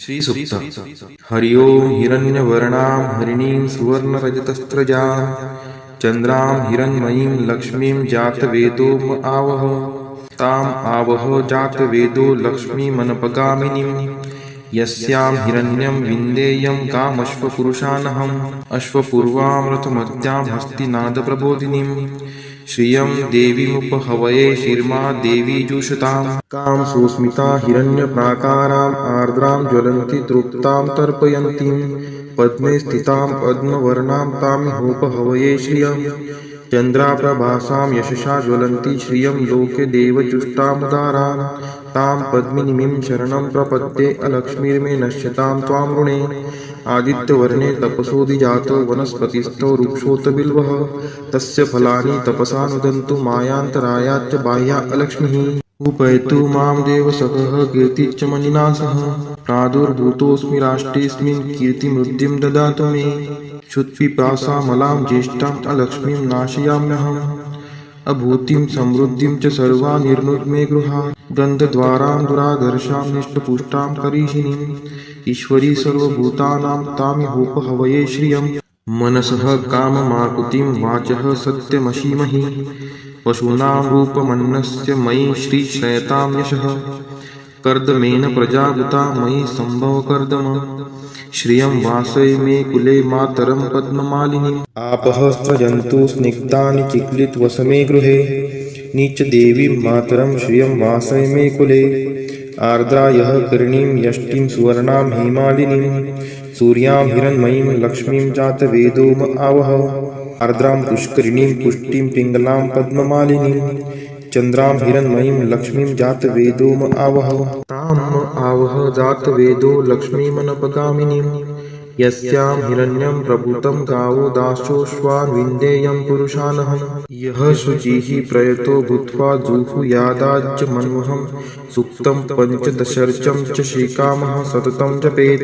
श्रीसूक्त हरि ओं हिरण्यवर्णां हरिणीं सुवर्णरजतस्रजां चन्द्रां हिरण्मयीं लक्ष्मीं जातवेदो आवह ताम् आवह जातवेदो लक्ष्मीमनपगामिनीं यस्यां हिरण्यं विन्देयं कामश्वपुरुषानहम् अश्वपूर्वामृतमत्यां हस्तिनादप्रबोधिनीं श्रियं देवीमुपहवये शिर्मा देवी जुषतां कां सुस्मिता हिरण्यप्राकाराम् आर्द्रां ज्वलन्ति तृप्तां तर्पयन्तीं पद्मे स्थितां पद्मवर्णां तामिहोपहवये श्रियं चन्द्राप्रभासां यशसा ज्वलन्ति श्रियं लोके देवजुष्टामुदारां तां पद्मिनीं शरणं प्रपद्ये अलक्ष्मीर्मे नश्यतां त्वां ऋणे आदित्यवर्णे तपसोऽधिजातो वनस्पतिस्थो वृक्षोत बिल्वः तस्य फलानि तपसा नुदन्तु मायान्तरायाच्च बाह्या अलक्ष्मीः उपैतु मां देवसखः कीर्तिश्च मणिना सह प्रादुर्भूतोऽस्मि राष्ट्रेऽस्मिन् कीर्तिमृद्धिं ददातु मे क्षुत्पिपासामलां ज्येष्ठाम् अलक्ष्मीं नाशयाम्यहम् अभूतिं समृद्धिं च सर्वा निर्नुद्मे गृहात् गन्धद्वारां दुराधर्षां निष्टपुष्टां करीषिणीम् ईश्वरी सर्वभूतानां तामिहोपहवये श्रियं मनसः काममाकुतिं वाचः सत्यमशीमहि पशूनां रूपमन्नस्य मयि श्रीश्रयतां यशः कर्दमेन प्रजाभूता मयि सम्भवकर्दम श्रियं वासय मे कुले मातरं पद्ममालिनीम् आपः स्रजन्तु स्निग्धानि चिक्लितवसमे गृहे नीचदेवीं मातरं श्रियं वासय मे कुले आर्द्रायः कर्णीं यष्टिं सुवर्णां हेमालिनीं सूर्यां हिरण्मयीं लक्ष्मीं जातवेदोम आवह आर्द्रां पुष्करिणीं पुष्टिं पिङ्गलां पद्ममालिनीं चन्द्रां हिरण्मयीं लक्ष्मीं जातवेदोम आवह ताम् आवह जातवेदो लक्ष्मीमनपगामिनीं यस्यां हिरण्यं प्रभूतं गावो दासोऽश्वान् विन्देयं पुरुषानहम् यः शुचिः प्रयतो भूत्वा जुहुयादाज्यमन्वहं सूक्तं पञ्चदशर्चं च श्रीकामः सततं जपेत्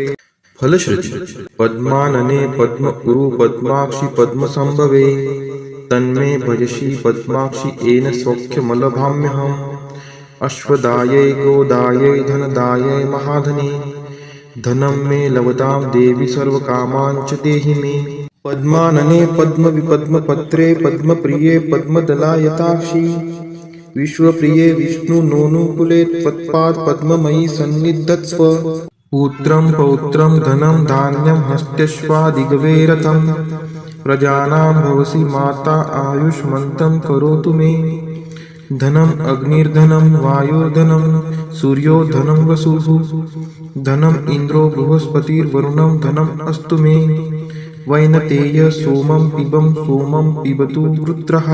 फलश्रुति पद्मानने पद्म उरु पद्माक्षि पद्मसंभवे तन्मे भजसि पद्माक्षि येन सौख्यमलभाम्यहम् अश्वदायै गोदायै धनदायै महाधने धनं मे लवतां देवी सर्वकामान् च देहि मे पद्मानने पद्मविपद्मपत्रे पद्मप्रिये पद्मदलायताक्षि विश्वप्रिये विष्णुनोनुकुले त्वत्पाद पद्ममयि सन्निधत्स्व पुत्रं पौत्रं धनं धान्यं हस्त्यश्वादिगवे रथं प्रजानां भवसि माता आयुष्मन्तं करोतु मे धनम् अग्निर्धनं वायुर्धनं सूर्यो धनं वसुः धनम् इन्द्रो बृहस्पतिर्वरुणं धनम् अस्तु मे वैनतेय सोमं पिबतु रुद्रः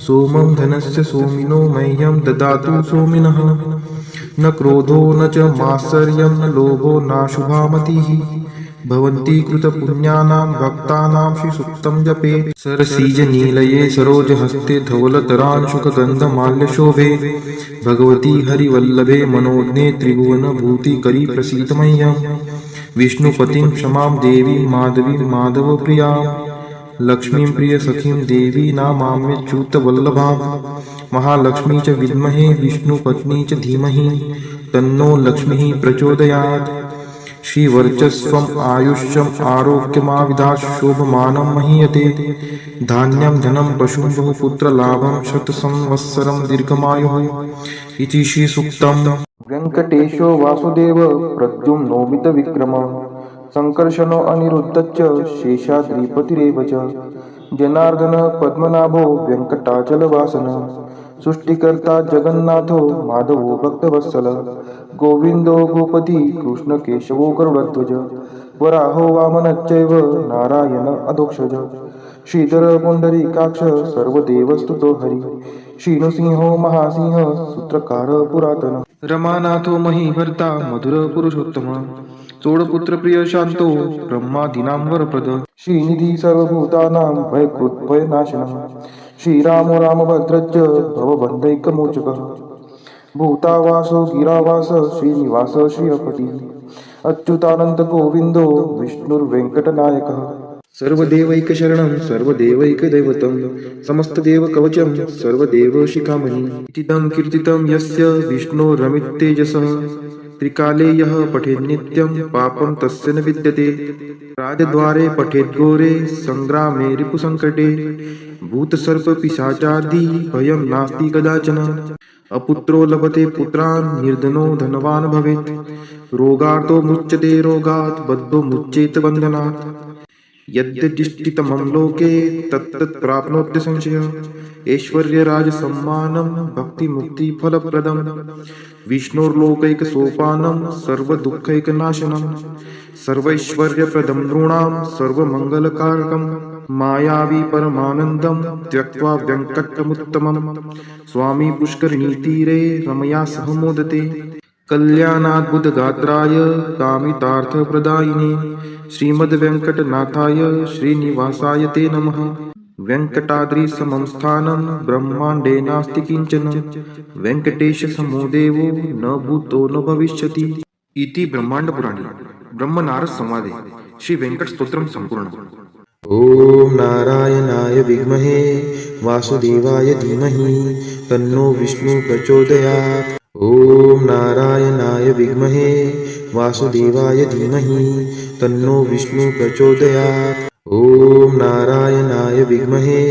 सोमं धनस्य सोमिनो मह्यं ददातु सोमिनः न क्रोधो न च मात्सर्यं न लोभो नाशुभामतिः भवन्ति कृतपुण्यानां भक्तानां श्रीसूक्तं जपेत् सरसीजनीलये सरोजहस्ते धवलतरांशुकगन्धमाल्यशोभे भगवती हरिवल्लभे मनोज्ञे त्रिभुवनभूतिकरी प्रसीद मह्यं विष्णुपतिं क्षमां देवीं माधवीं माधवप्रियां लक्ष्मीं प्रियसखीं देवी नामाम्यच्युतवल्लभां महालक्ष्मी च विद्महे विष्णुपत्नी च धीमहि तन्नो लक्ष्मीः प्रचोदयात् श्रीवर्चस्वम् आयुष्यम् आरोग्यमाविधात् शोभमानं महीयते धान्यं धनं पशुं बहुपुत्रलाभं शतसंवत्सरं दीर्घमायुः इति श्रीसूक्तम् वेङ्कटेशो वासुदेव प्रद्युम्नोमितविक्रम सङ्कर्षणो अनिरुद्धश्च शेषाद्रिपतिरेव च जनार्दन पद्मनाभो वेङ्कटाचलवासन सृष्टिकर्ता जगन्नाथो माधवो भक्तवत्सल गोविन्दो गोपति कृष्णकेशवो गरुडध्वज वराहो वामनश्चैव नारायण अधोक्षज श्रीधर पुण्डरीकाक्ष सर्वदेवस्तुतो हरि श्रीनृसिंहो महासिंह सूत्रकार पुरातन रमानाथो महीभर्ता मधुर पुरुषोत्तम चोडपुत्रप्रिय शान्तो ब्रह्मादीनां वरप्रद श्रीनिधि सर्वभूतानां भयकृद्भयनाशनः श्रीरामो रामभद्रश्च भवबन्धैकमोचकः भूतावासो गिरावास श्रीनिवास श्रियपतिः अच्युतानन्द गोविन्दो विष्णुर्वेङ्कटनायकः सर्वदेवैकशरणं सर्वदेवैकदैवतं समस्तदेवकवचं सर्वदेवशिखामणि इतीदं कीर्तितं यस्य विष्णोरमिततेजसः त्रिकाले यः पठेत् नित्यं पापं तस्य न विद्यते। राजद्वारे पठेत् घोरे संग्रामे रिपुसङ्कटे। भूतसर्पपिशाचादि भयं नास्ति कदाचन। अपुत्रो लभते पुत्रान् निर्धनो धनवान् भवेत्। रोगार्तो मुच्यते रोगात् बद्धो मुच्येत बन्धनात्। यद्यदिष्टितमं लोके तत्तत् प्राप्नोत्य संशयः। ऐश्वर्यराजसम्मानं भक्तिमुक्तिफलप्रदं। विष्णोर्लोकैकसोपानं सर्वदुःखैकनाशनं। सर्वैश्वर्यप्रदं नृणां सर्वमङ्गलकारकं। मायावी परमानन्दं त्यक्त्वा व्यङ्कटमुत्तमं। स्वामी पुष्करिणीतीरे रमया सह मोदते। कल्याणाद्भुतगात्राय कामितार्थप्रदायिने श्रीमद्वेङ्कटनाथाय श्रीनिवासाय ते नमः। वेङ्कटाद्रिसमं स्थानं ब्रह्माण्डे नास्ति किञ्चन। वेङ्कटेशसमो देवो न भूतो न भविष्यति। इति ब्रह्माण्डपुराणे ब्रह्मनारदसंवादे श्रीवेङ्कटस्तोत्रं सम्पूर्णम्। ॐ नारायणाय विद्महे वासुदेवाय धीमहि तन्नो विष्णु प्रचोदयात्। ॐ नारायणाय विद्महे वासुदेवाय धीमहि तन्नो विष्णु प्रचोदयात्। ॐ नारायणाय विद्महे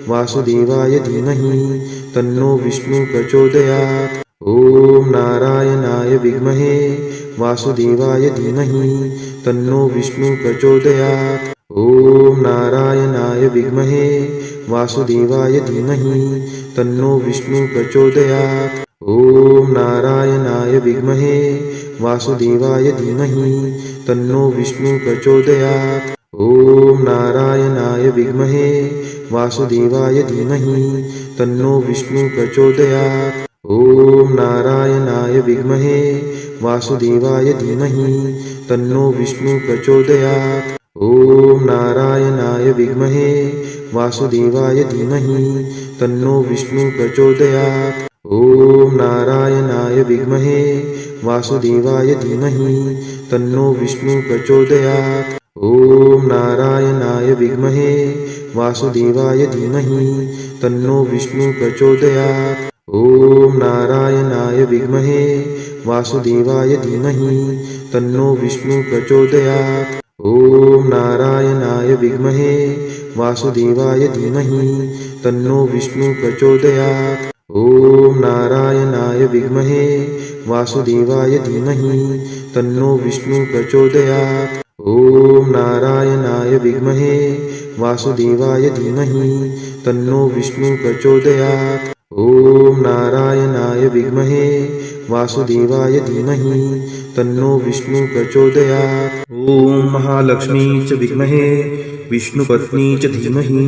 वासुदेवाय धीमहि तन्नो विष्णु प्रचोदयात्। ॐ नारायणाय विद्महे वासुदेवाय धीमहि तन्नो विष्णु प्रचोदयात्। ॐ नारायणाय विद्महे वासुदेवाय धीमहि तन्नो विष्णु प्रचोदयात्। ॐ नारायणाय विद्महे वासुदेवाय धीमहि तन्नो विष्णु प्रचोदयात्। ॐ नारायणाय विद्महे वासुदेवाय धीमहि तन्नो विष्णु प्रचोदयात्। ॐ नारायणाय विद्महे वासुदेवाय धीमहि तन्नो विष्णु प्रचोदयात्। ॐ नारायणाय विद्महे वासुदेवाय धीमहि तन्नो विष्णु प्रचोदयात्। ॐ नारायणाय विद्महे वासुदेवाय धीमहि तन्नो विष्णु प्रचोदयात्। ॐ नारायणाय विद्महे वासुदेवाय धीमहि तन्नो विष्णु प्रचोदयात्। ॐ नारायणाय विद्महे वासुदेवाय धीमहि तन्नो विष्णु प्रचोदयात्। ॐ नारायणाय विद्महे वासुदेवाय धीमहि तन्नो विष्णु प्रचोदयात्। ॐ नारायणाय विद्महे वासुदेवाय धीमहि तन्नो विष्णु प्रचोदयात्। ॐ नारायणाय विद्महे वासुदेवाय धीमहि तन्नो विष्णु प्रचोदयात्। ॐ नारायणाय विद्महे वासुदेवाय धीमहि तन्नो विष्णु प्रचोदयात्। ॐ महालक्ष्मी च विद्महे विष्णुपत्नी च धीमहि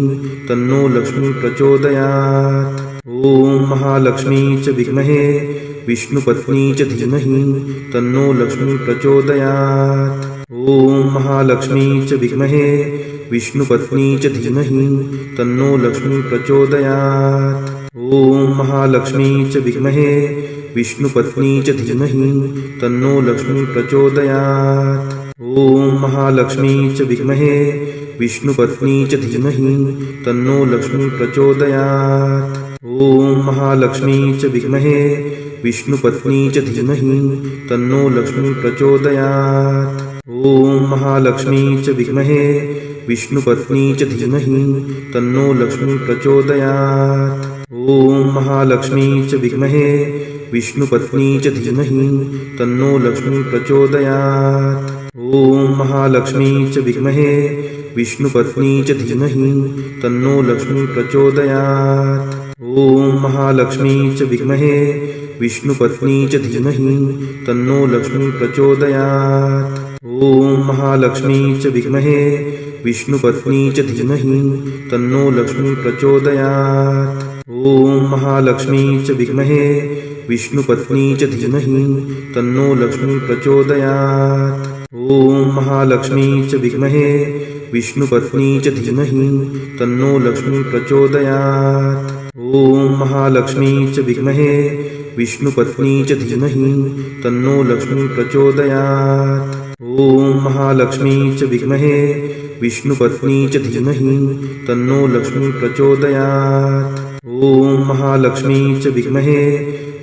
तन्नो लक्ष्मी प्रचोदयात्। ॐ महालक्ष्मी च विद्महे विष्णुपत्नी च धीमहि तन्नो लक्ष्मी प्रचोदयात्। ॐ महालक्ष्मी च विद्महे विष्णुपत्नी च धीमहि तन्नो लक्ष्मी प्रचोदयात्। ॐ महालक्ष्मी च विद्महे विष्णुपत्नी च धीमहि तन्नो लक्ष्मी प्रचोदयात्। ॐ महालक्ष्मी च विद्महे विष्णुपत्नी च धीमहि तन्नो लक्ष्मी प्रचोदयात्। ॐ महालक्ष्मी च विद्महे विष्णुपत्नी च धीमहि तन्नो लक्ष्मी प्रचोदयात्। ॐ महालक्ष्मी च विद्महे विष्णुपत्नी च धीमहि तन्नो लक्ष्मी प्रचोदयात्। ॐ महालक्ष्मी च विद्महे विष्णुपत्नी च धीमहि तन्नो लक्ष्मी प्रचोदयात्। ॐ महालक्ष्मी च विद्महे विष्णुपत्नी च धीमहि तन्नो लक्ष्मी प्रचोदयात्। ॐ महालक्ष्मी च विद्महे विष्णुपत्नी च धीमहि तन्नो लक्ष्मी प्रचोदयात्। ॐ महालक्ष्मी च विद्महे विष्णुपत्नी च धीमहि तन्नो लक्ष्मी प्रचोदयात्। ॐ महालक्ष्मी च विद्महे विष्णुपत्नी च धीमहि तन्नो लक्ष्मी प्रचोदयात्। ॐ महालक्ष्मी च विद्महे विष्णुपत्नी च धीमहि तन्नो लक्ष्मी प्रचोदयात्। ॐ महालक्ष्मी च विद्महे विष्णुपत्नी च धीमहि तन्नो लक्ष्मी प्रचोदयात्। ॐ महालक्ष्मी च विद्महे विष्णुपत्नी च धीमहि तन्नो लक्ष्मी प्रचोदयात्। ॐ महालक्ष्मी च विद्महे